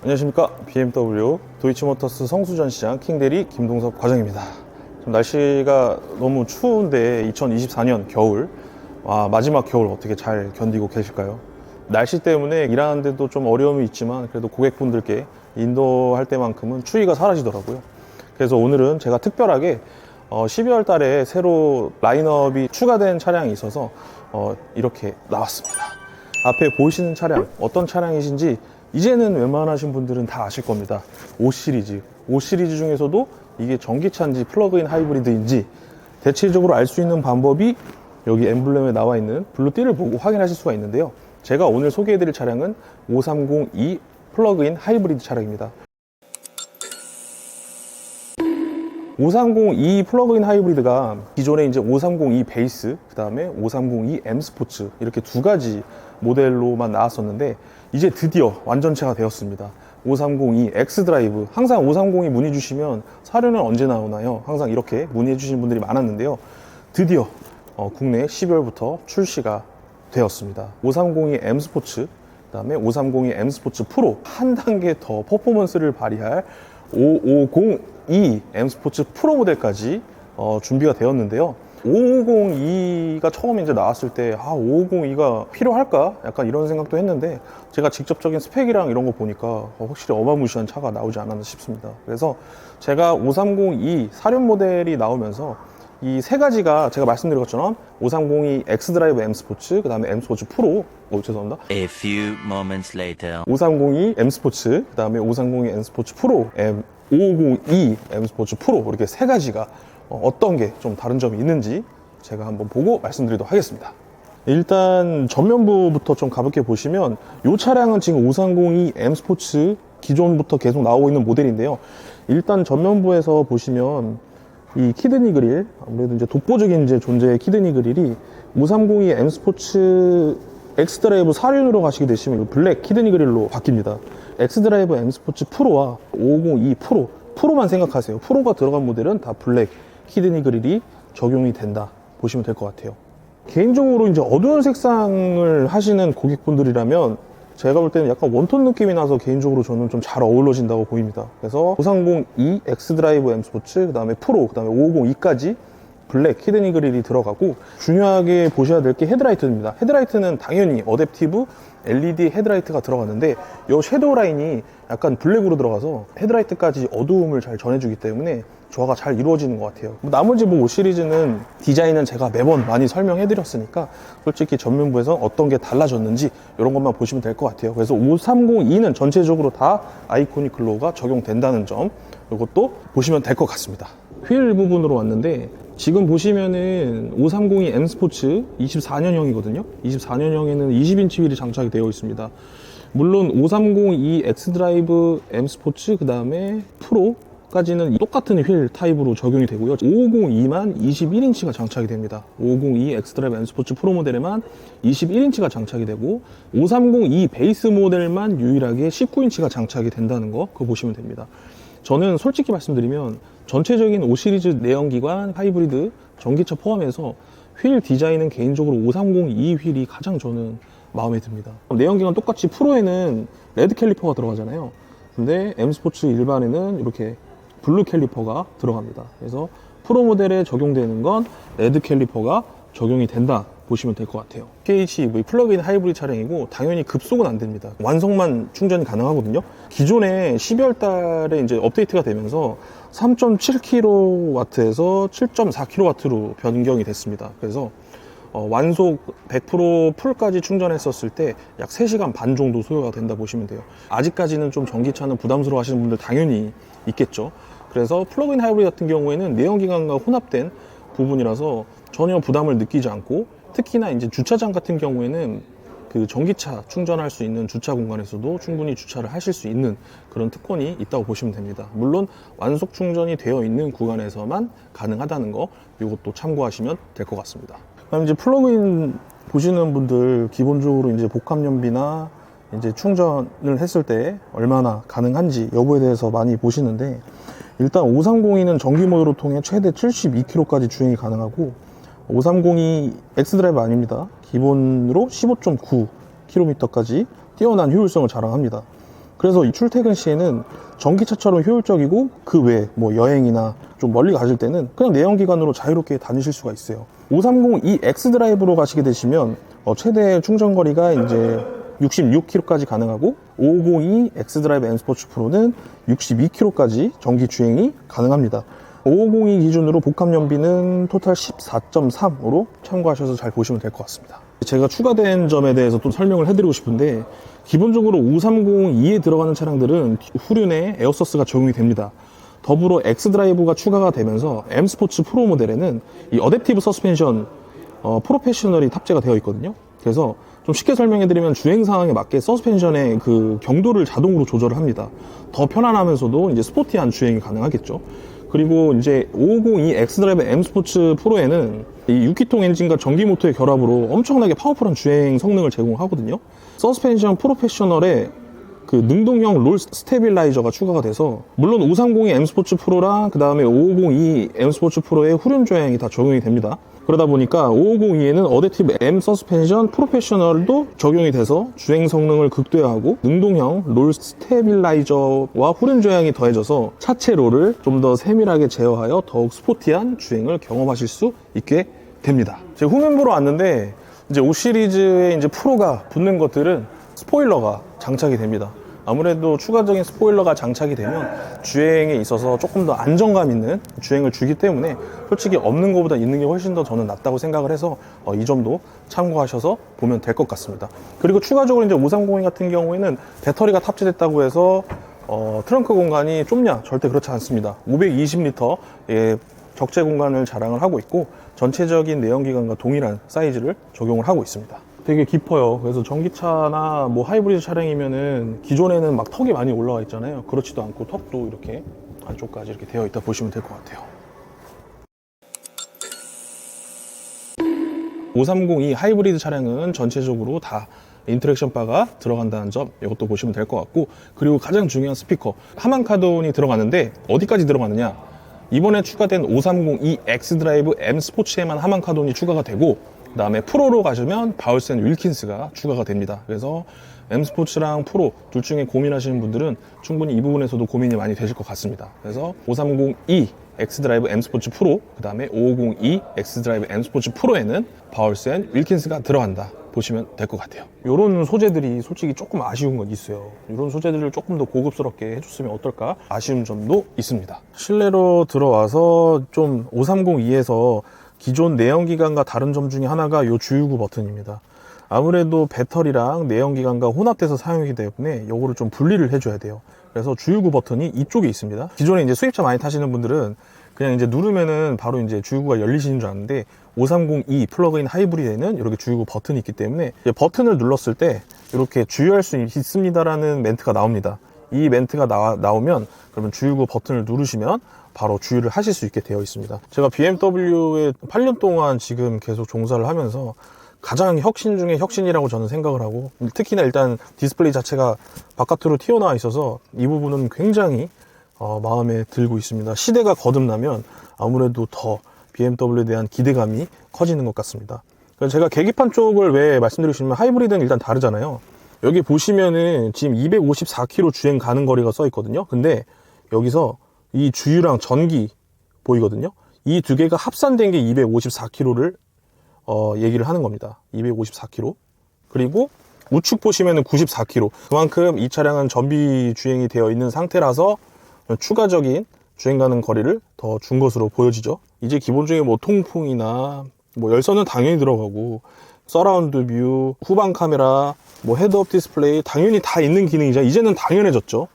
안녕하십니까. BMW 도이치모터스 성수전시장 킹대리 김동섭 과장입니다. 지금 날씨가 너무 추운데 2024년 겨울, 마지막 겨울 어떻게 잘 견디고 계실까요? 날씨 때문에 일하는데도 좀 어려움이 있지만 그래도 고객분들께 인도할 때만큼은 추위가 사라지더라고요. 그래서 오늘은 제가 특별하게 12월 달에 새로 라인업이 추가된 차량이 있어서 이렇게 나왔습니다. 앞에 보이시는 차량 어떤 차량이신지 이제는 웬만하신 분들은 다 아실 겁니다. 5시리즈. 5시리즈 중에서도 이게 전기차인지 플러그인 하이브리드인지 대체적으로 알 수 있는 방법이 여기 엠블렘에 나와 있는 블루띠를 보고 확인하실 수가 있는데요. 제가 오늘 소개해드릴 차량은 5302 플러그인 하이브리드 차량입니다. 5302 플러그인 하이브리드가 기존에 이제 5302 베이스, 그 다음에 5302 M 스포츠 이렇게 두 가지 모델로만 나왔었는데 이제 드디어 완전체가 되었습니다. 5302 X 드라이브. 항상 5302 문의 주시면 사료는 언제 나오나요? 항상 이렇게 문의해 주시는 분들이 많았는데요. 드디어 국내 12월부터 출시가 되었습니다. 5302 M 스포츠, 그 다음에 5302 M 스포츠 프로, 한 단계 더 퍼포먼스를 발휘할 5502 M 스포츠 프로 모델까지 준비가 되었는데요. 5502가 처음 이제 나왔을 때 5502가 필요할까? 약간 이런 생각도 했는데 제가 직접적인 스펙이랑 이런 거 보니까 확실히 어마무시한 차가 나오지 않았나 싶습니다. 그래서 제가 5302 사륜 모델이 나오면서 이 세 가지가 제가 말씀드린 것처럼 5302 X 드라이브 M 스포츠, 그 다음에 M 스포츠 프로, 죄송합니다. A few moments later. 5302 M 스포츠, 그 다음에 5302 M 스포츠 프로, 5502 M 스포츠 프로, 이렇게 세 가지가 어떤 게 좀 다른 점이 있는지 제가 한번 보고 말씀드리도록 하겠습니다. 일단 전면부부터 좀 가볍게 보시면 이 차량은 지금 5302 M 스포츠 기존부터 계속 나오고 있는 모델인데요. 일단 전면부에서 보시면 이 키드니 그릴, 아무래도 이제 독보적인 이제 존재의 키드니 그릴이 5302 M 스포츠 X 드라이브 4륜으로 가시게 되시면 블랙 키드니 그릴로 바뀝니다. X 드라이브 M 스포츠 프로와 502 프로만 생각하세요. 프로가 들어간 모델은 다 블랙 키드니 그릴이 적용이 된다 보시면 될 것 같아요. 개인적으로 이제 어두운 색상을 하시는 고객분들이라면 제가 볼 때는 약간 웜톤 느낌이 나서 개인적으로 저는 좀 잘 어우러진다고 보입니다. 그래서 5302 X 드라이브 M 스포츠, 그 다음에 프로, 그 다음에 502까지 블랙 키드니 그릴이 들어가고, 중요하게 보셔야 될 게 헤드라이트입니다. 헤드라이트는 당연히 어댑티브 LED 헤드라이트가 들어갔는데 이 섀도우 라인이 약간 블랙으로 들어가서 헤드라이트까지 어두움을 잘 전해주기 때문에 조화가 잘 이루어지는 것 같아요. 나머지 5 시리즈는 디자인은 제가 매번 많이 설명해 드렸으니까 솔직히 전면부에서 어떤 게 달라졌는지 이런 것만 보시면 될 것 같아요. 그래서 5302는 전체적으로 다 아이코닉 글로우가 적용된다는 점, 이것도 보시면 될 것 같습니다. 휠 부분으로 왔는데 지금 보시면은 5302 M 스포츠 24년형이거든요. 24년형에는 20인치 휠이 장착이 되어 있습니다. 물론 5302 X 드라이브 M 스포츠, 그 다음에 프로까지는 똑같은 휠 타입으로 적용이 되고요. 502만 21인치가 장착이 됩니다. 502 X 드라이브 M 스포츠 프로 모델에만 21인치가 장착이 되고 5302 베이스 모델만 유일하게 19인치가 장착이 된다는 거, 그거 보시면 됩니다. 저는 솔직히 말씀드리면 전체적인 5시리즈 내연기관 하이브리드 전기차 포함해서 휠 디자인은 개인적으로 5302 휠이 가장 저는 마음에 듭니다. 내연기관 똑같이 프로에는 레드 캘리퍼가 들어가잖아요. 근데 M 스포츠 일반에는 이렇게 블루 캘리퍼가 들어갑니다. 그래서 프로 모델에 적용되는 건 레드 캘리퍼가 적용이 된다 보시면 될 것 같아요. PHEV 플러그인 하이브리드 차량이고 당연히 급속은 안 됩니다. 완속만 충전이 가능하거든요. 기존에 12월 달에 이제 업데이트가 되면서 3.7kW에서 7.4kW로 변경이 됐습니다. 그래서 완속 100% 풀까지 충전했었을 때 약 3시간 반 정도 소요가 된다 보시면 돼요. 아직까지는 좀 전기차는 부담스러워 하시는 분들 당연히 있겠죠. 그래서 플러그인 하이브리드 같은 경우에는 내연기관과 혼합된 부분이라서 전혀 부담을 느끼지 않고, 특히나 이제 주차장 같은 경우에는 그 전기차 충전할 수 있는 주차 공간에서도 충분히 주차를 하실 수 있는 그런 특권이 있다고 보시면 됩니다. 물론 완속 충전이 되어 있는 구간에서만 가능하다는 거, 이것도 참고하시면 될 것 같습니다. 그다음 이제 플러그인 보시는 분들 기본적으로 이제 복합연비나 이제 충전을 했을 때 얼마나 가능한지 여부에 대해서 많이 보시는데, 일단 5302는 전기 모드로 통해 최대 72km까지 주행이 가능하고 5302 X 드라이브 아닙니다. 기본으로 15.9km까지 뛰어난 효율성을 자랑합니다. 그래서 이 출퇴근 시에는 전기차처럼 효율적이고 그 외에 뭐 여행이나 좀 멀리 가실 때는 그냥 내연기관으로 자유롭게 다니실 수가 있어요. 530e X드라이브로 가시게 되시면 최대 충전거리가 이제 66km까지 가능하고 550e X드라이브 M 스포츠 프로는 62km까지 전기 주행이 가능합니다. 550e 기준으로 복합 연비는 토탈 14.3으로 참고하셔서 잘 보시면 될 것 같습니다. 제가 추가된 점에 대해서 또 설명을 해드리고 싶은데, 기본적으로 530e에 들어가는 차량들은 후륜에 에어서스가 적용이 됩니다. 더불어 X드라이브가 추가가 되면서 M 스포츠 프로 모델에는 이 어댑티브 서스펜션 프로페셔널이 탑재가 되어 있거든요. 그래서 좀 쉽게 설명해드리면 주행 상황에 맞게 서스펜션의 그 경도를 자동으로 조절을 합니다. 더 편안하면서도 이제 스포티한 주행이 가능하겠죠. 그리고 이제 550e X드라이브 M 스포츠 프로에는 이 6기통 엔진과 전기 모터의 결합으로 엄청나게 파워풀한 주행 성능을 제공하거든요. 서스펜션 프로페셔널에 그 능동형 롤 스테빌라이저가 추가가 돼서, 물론 530e M 스포츠 프로랑 그 다음에 550e M 스포츠 프로의 후륜 조향이 다 적용이 됩니다. 그러다 보니까 550e에는 어댑티브 M 서스펜션 프로페셔널도 적용이 돼서 주행 성능을 극대화하고 능동형 롤 스테빌라이저와 후륜 조향이 더해져서 차체 롤을 좀 더 세밀하게 제어하여 더욱 스포티한 주행을 경험하실 수 있게 됩니다. 제가 후면부로 왔는데 이제 5 시리즈에 이제 프로가 붙는 것들은 스포일러가 장착이 됩니다. 아무래도 추가적인 스포일러가 장착이 되면 주행에 있어서 조금 더 안정감 있는 주행을 주기 때문에 솔직히 없는 것보다 있는 게 훨씬 더 저는 낫다고 생각을 해서 이 점도 참고하셔서 보면 될 것 같습니다. 그리고 추가적으로 이제 530 같은 경우에는 배터리가 탑재됐다고 해서 트렁크 공간이 좁냐? 절대 그렇지 않습니다. 520L의 적재 공간을 자랑을 하고 있고, 전체적인 내연기관과 동일한 사이즈를 적용을 하고 있습니다. 되게 깊어요. 그래서 전기차나 뭐 하이브리드 차량이면은 기존에는 막 턱이 많이 올라와 있잖아요. 그렇지도 않고 턱도 이렇게 안쪽까지 이렇게 되어 있다 보시면 될 것 같아요. 530e 하이브리드 차량은 전체적으로 다 인터랙션 바가 들어간다는 점, 이것도 보시면 될 것 같고, 그리고 가장 중요한 스피커 하만 카돈이 들어가는데 어디까지 들어가느냐? 이번에 추가된 530e X드라이브 M 스포츠에만 하만 카돈이 추가가 되고, 그 다음에 프로로 가시면 바울센 윌킨스가 추가가 됩니다. 그래서 M 스포츠랑 프로 둘 중에 고민하시는 분들은 충분히 이 부분에서도 고민이 많이 되실 것 같습니다. 그래서 530e X드라이브 M 스포츠 프로, 그 다음에 550e X드라이브 M 스포츠 프로에는 바울센 윌킨스가 들어간다 보시면 될 것 같아요. 이런 소재들이 솔직히 조금 아쉬운 건 있어요. 이런 소재들을 조금 더 고급스럽게 해줬으면 어떨까 아쉬운 점도 있습니다. 실내로 들어와서 좀 530e에서 기존 내연기관과 다른 점 중에 하나가 이 주유구 버튼입니다. 아무래도 배터리랑 내연기관과 혼합돼서 사용이기 때문에 이거를 좀 분리를 해줘야 돼요. 그래서 주유구 버튼이 이쪽에 있습니다. 기존에 이제 수입차 많이 타시는 분들은 그냥 이제 누르면은 바로 이제 주유구가 열리시는 줄 아는데, 530e 플러그인 하이브리드에는 이렇게 주유구 버튼이 있기 때문에 버튼을 눌렀을 때 이렇게 주유할 수 있습니다라는 멘트가 나옵니다. 이 멘트가 나오면 그러면 주유구 버튼을 누르시면 바로 주유를 하실 수 있게 되어 있습니다. 제가 BMW에 8년 동안 지금 계속 종사를 하면서 가장 혁신 중에 혁신이라고 저는 생각을 하고, 특히나 일단 디스플레이 자체가 바깥으로 튀어나와 있어서 이 부분은 굉장히 마음에 들고 있습니다. 시대가 거듭나면 아무래도 더 BMW에 대한 기대감이 커지는 것 같습니다. 그래서 제가 계기판 쪽을 왜 말씀드리고 싶으면, 하이브리드는 일단 다르잖아요. 여기 보시면은 지금 254km 주행 가는 거리가 써 있거든요. 근데 여기서 이 주유랑 전기 보이거든요. 이 두 개가 합산된 게 254km를 얘기를 하는 겁니다. 254km. 그리고 우측 보시면은 94km. 그만큼 이 차량은 전비 주행이 되어 있는 상태라서 추가적인 주행 가는 거리를 더 준 것으로 보여지죠. 이제 기본적인 뭐 통풍이나 뭐 열선은 당연히 들어가고, 서라운드 뷰, 후방 카메라, 뭐 헤드업 디스플레이 당연히 다 있는 기능이죠. 이제는 당연해졌죠.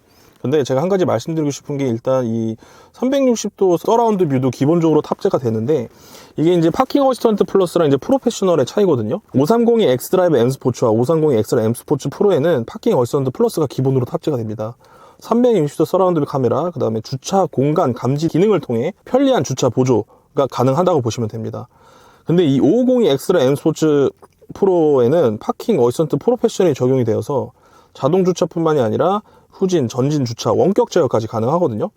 근데 제가 한 가지 말씀드리고 싶은 게, 일단 이 360도 서라운드 뷰도 기본적으로 탑재가 되는데, 이게 이제 파킹 어시스턴트 플러스랑 이제 프로페셔널의 차이거든요. 530이 X드라이브 M 스포츠와 530이 X드라이브 M 스포츠 프로에는 파킹 어시스턴트 플러스가 기본으로 탑재가 됩니다. 360도 서라운드 뷰 카메라, 그 다음에 주차 공간 감지 기능을 통해 편리한 주차 보조가 가능하다고 보시면 됩니다. 근데 이 550이 X드라이브 M 스포츠 프로에는 파킹 어시스턴트 프로페셔널이 적용이 되어서 자동 주차뿐만이 아니라 후진, 전진 주차, 원격 제어까지 가능하거든요.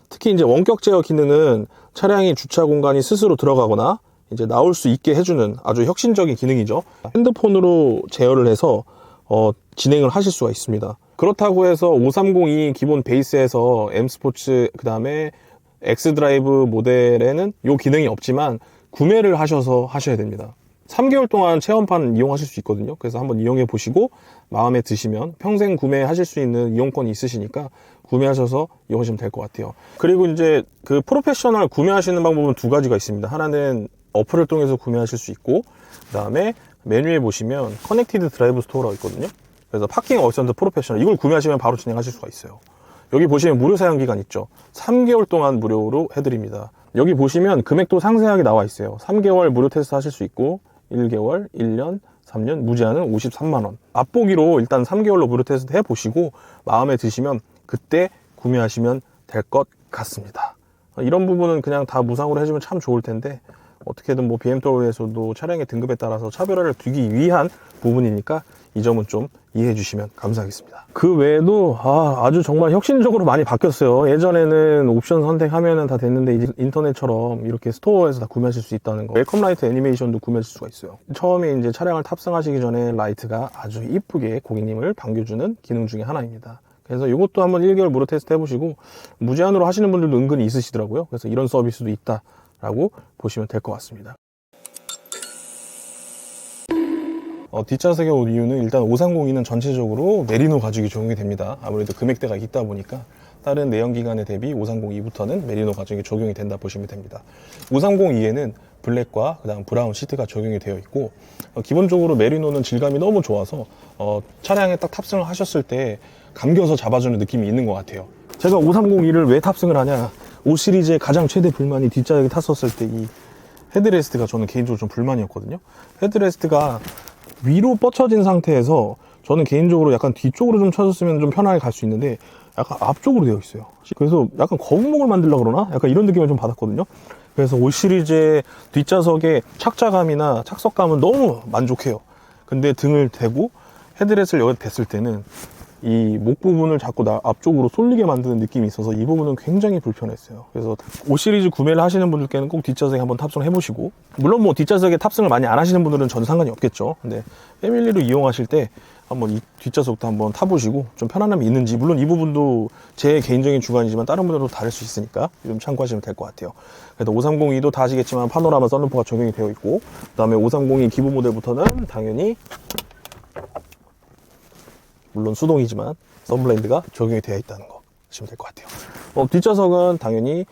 특히 이제 원격 제어 기능은 차량이 주차 공간이 스스로 들어가거나 이제 나올 수 있게 해주는 아주 혁신적인 기능이죠. 핸드폰으로 제어를 해서 진행을 하실 수가 있습니다. 그렇다고 해서 530이 기본 베이스에서 M 스포츠 그 다음에 X 드라이브 모델에는 이 기능이 없지만 구매를 하셔서 하셔야 됩니다. 3개월 동안 체험판 이용하실 수 있거든요. 그래서 한번 이용해 보시고 마음에 드시면 평생 구매하실 수 있는 이용권이 있으시니까 구매하셔서 이용하시면 될 것 같아요. 그리고 이제 그 프로페셔널 구매하시는 방법은 두 가지가 있습니다. 하나는 어플을 통해서 구매하실 수 있고, 그 다음에 메뉴에 보시면 커넥티드 드라이브 스토어라고 있거든요. 그래서 파킹 어시스턴트 프로페셔널 이걸 구매하시면 바로 진행하실 수가 있어요. 여기 보시면 무료 사용 기간 있죠. 3개월 동안 무료로 해드립니다. 여기 보시면 금액도 상세하게 나와 있어요. 3개월 무료 테스트 하실 수 있고 1개월, 1년, 3년, 무제한은 53만원. 맛보기로 일단 3개월로 무료 테스트 해보시고 마음에 드시면 그때 구매하시면 될 것 같습니다. 이런 부분은 그냥 다 무상으로 해주면 참 좋을 텐데 어떻게든 뭐 BMW에서도 차량의 등급에 따라서 차별화를 두기 위한 부분이니까 이 점은 좀 이해해 주시면 감사하겠습니다. 그 외에도 아주 정말 혁신적으로 많이 바뀌었어요. 예전에는 옵션 선택하면 다 됐는데 이제 인터넷처럼 이렇게 스토어에서 다 구매하실 수 있다는 거. 웰컴 라이트 애니메이션도 구매하실 수가 있어요. 처음에 이제 차량을 탑승하시기 전에 라이트가 아주 이쁘게 고객님을 반겨주는 기능 중에 하나입니다. 그래서 이것도 한번 1개월 무료 테스트 해보시고 무제한으로 하시는 분들도 은근히 있으시더라고요. 그래서 이런 서비스도 있다라고 보시면 될 것 같습니다. 뒷좌석에 올 이유는 일단 530e는 전체적으로 메리노 가죽이 적용이 됩니다. 아무래도 금액대가 있다 보니까 다른 내연기관에 대비 530e부터는 메리노 가죽이 적용이 된다 보시면 됩니다. 530e에는 블랙과 그다음 브라운 시트가 적용이 되어 있고 기본적으로 메리노는 질감이 너무 좋아서 차량에 딱 탑승을 하셨을 때 감겨서 잡아주는 느낌이 있는 것 같아요. 제가 530e를 왜 탑승을 하냐, 5 시리즈의 가장 최대 불만이 뒷좌석에 탔었을 때 이 헤드레스트가 저는 개인적으로 좀 불만이었거든요. 헤드레스트가 위로 뻗쳐진 상태에서 저는 개인적으로 약간 뒤쪽으로 좀 쳐졌으면 좀 편하게 갈 수 있는데 약간 앞쪽으로 되어 있어요. 그래서 약간 거북목을 만들려고 그러나? 약간 이런 느낌을 좀 받았거든요. 그래서 5 시리즈의 뒷좌석의 착자감이나 착석감은 너무 만족해요. 근데 등을 대고 헤드레스트를 여기 댔을 때는 이 목 부분을 자꾸 앞쪽으로 쏠리게 만드는 느낌이 있어서 이 부분은 굉장히 불편했어요. 그래서 5 시리즈 구매를 하시는 분들께는 꼭 뒷좌석에 한번 탑승을 해보시고, 물론 뭐 뒷좌석에 탑승을 많이 안 하시는 분들은 전 상관이 없겠죠. 근데 패밀리로 이용하실 때 한번 이 뒷좌석도 한번 타보시고 좀 편안함이 있는지, 물론 이 부분도 제 개인적인 주관이지만 다른 분들도 다를 수 있으니까 좀 참고하시면 될 것 같아요. 그래도 530e도 다 아시겠지만 파노라마 썬루프가 적용이 되어 있고, 그 다음에 530e 기본 모델부터는 당연히 물론 수동이지만 선블라인드가 적용이 되어 있다는 거 보시면 될 것 같아요. 뒷좌석은 당연히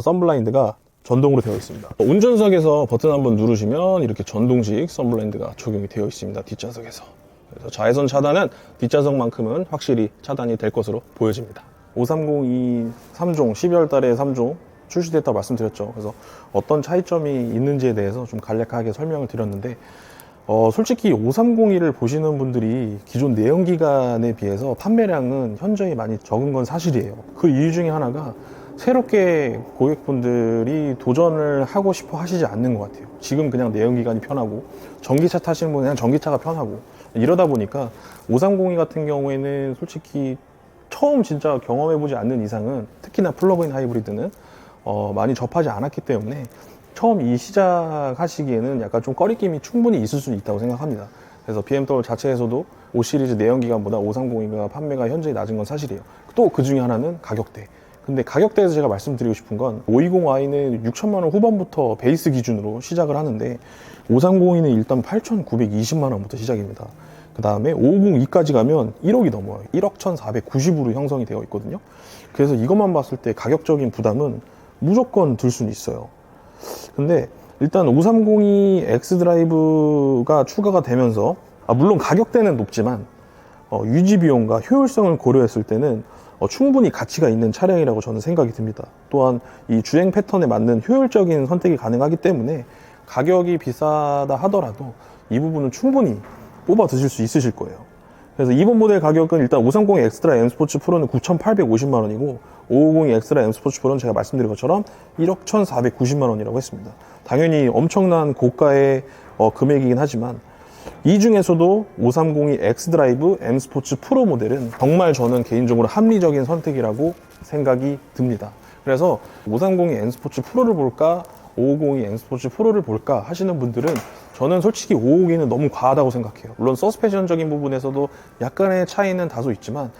선블라인드가 전동으로 되어 있습니다. 운전석에서 버튼 한번 누르시면 이렇게 전동식 선블라인드가 적용이 되어 있습니다. 뒷좌석에서. 그래서 자외선 차단은 뒷좌석만큼은 확실히 차단이 될 것으로 보여집니다. 530e 3종 12월 달에 3종 출시됐다고 말씀드렸죠. 그래서 어떤 차이점이 있는지에 대해서 좀 간략하게 설명을 드렸는데 솔직히 530e를 보시는 분들이 기존 내연기관에 비해서 판매량은 현저히 많이 적은 건 사실이에요. 그 이유 중에 하나가 새롭게 고객분들이 도전을 하고 싶어 하시지 않는 것 같아요. 지금 그냥 내연기관이 편하고 전기차 타시는 분은 그냥 전기차가 편하고 이러다 보니까 530e 같은 경우에는 솔직히 처음 진짜 경험해보지 않는 이상은 특히나 플러그인 하이브리드는 많이 접하지 않았기 때문에 처음 이 시작하시기에는 약간 좀 꺼리낌이 충분히 있을 수 있다고 생각합니다. 그래서 BMW 자체에서도 5 시리즈 내연기관보다 530e가 판매가 현저히 낮은 건 사실이에요. 또 그 중에 하나는 가격대. 근데 가격대에서 제가 말씀드리고 싶은 건 520i는 6천만원 후반부터 베이스 기준으로 시작을 하는데 530e는 일단 8,920만원부터 시작입니다. 그 다음에 550e까지 가면 1억이 넘어요. 1억 1,490으로 형성이 되어 있거든요. 그래서 이것만 봤을 때 가격적인 부담은 무조건 들 수는 있어요. 근데 일단 530e X 드라이브가 추가가 되면서 물론 가격대는 높지만 유지 비용과 효율성을 고려했을 때는 충분히 가치가 있는 차량이라고 저는 생각이 듭니다. 또한 이 주행 패턴에 맞는 효율적인 선택이 가능하기 때문에 가격이 비싸다 하더라도 이 부분은 충분히 뽑아 드실 수 있으실 거예요. 그래서 이번 모델 가격은 일단 530 엑스트라 M 스포츠 프로는 9,850만원이고 550 엑스트라 M 스포츠 프로는 제가 말씀드린 것처럼 1억 1,490만원이라고 했습니다. 당연히 엄청난 고가의 금액이긴 하지만 이 중에서도 530e X 드라이브 M 스포츠 프로 모델은 정말 저는 개인적으로 합리적인 선택이라고 생각이 듭니다. 그래서 530e M 스포츠 프로를 볼까 550이 N스포츠 프로를 볼까 하시는 분들은 저는 솔직히 550은 너무 과하다고 생각해요. 물론 서스펜션적인 부분에서도 약간의 차이는 다소 있지만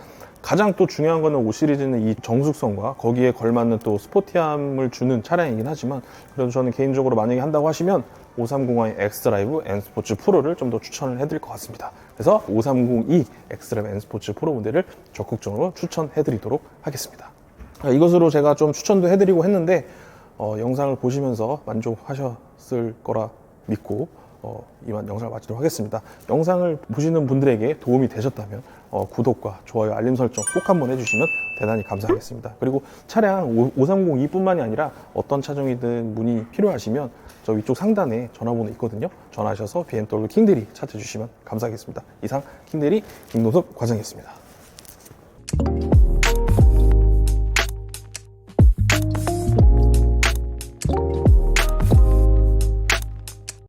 가장 또 중요한 거는 5 시리즈는 이 정숙성과 거기에 걸맞는 또 스포티함을 주는 차량이긴 하지만 그래도 저는 개인적으로 만약에 한다고 하시면 530i 엑스드라이브 N스포츠 프로를 좀 더 추천을 해드릴 것 같습니다. 그래서 5302 엑스드라이브 N스포츠 프로 모델을 적극적으로 추천해드리도록 하겠습니다. 이것으로 제가 좀 추천도 해드리고 했는데 영상을 보시면서 만족하셨을 거라 믿고 이만 영상을 마치도록 하겠습니다. 영상을 보시는 분들에게 도움이 되셨다면 구독과 좋아요, 알림 설정 꼭 한번 해주시면 대단히 감사하겠습니다. 그리고 차량 5302뿐만이 아니라 어떤 차종이든 문의 필요하시면 저 위쪽 상단에 전화번호 있거든요. 전화하셔서 BMW 킹대리 찾아주시면 감사하겠습니다. 이상 킹대리 김노섭 과장이었습니다.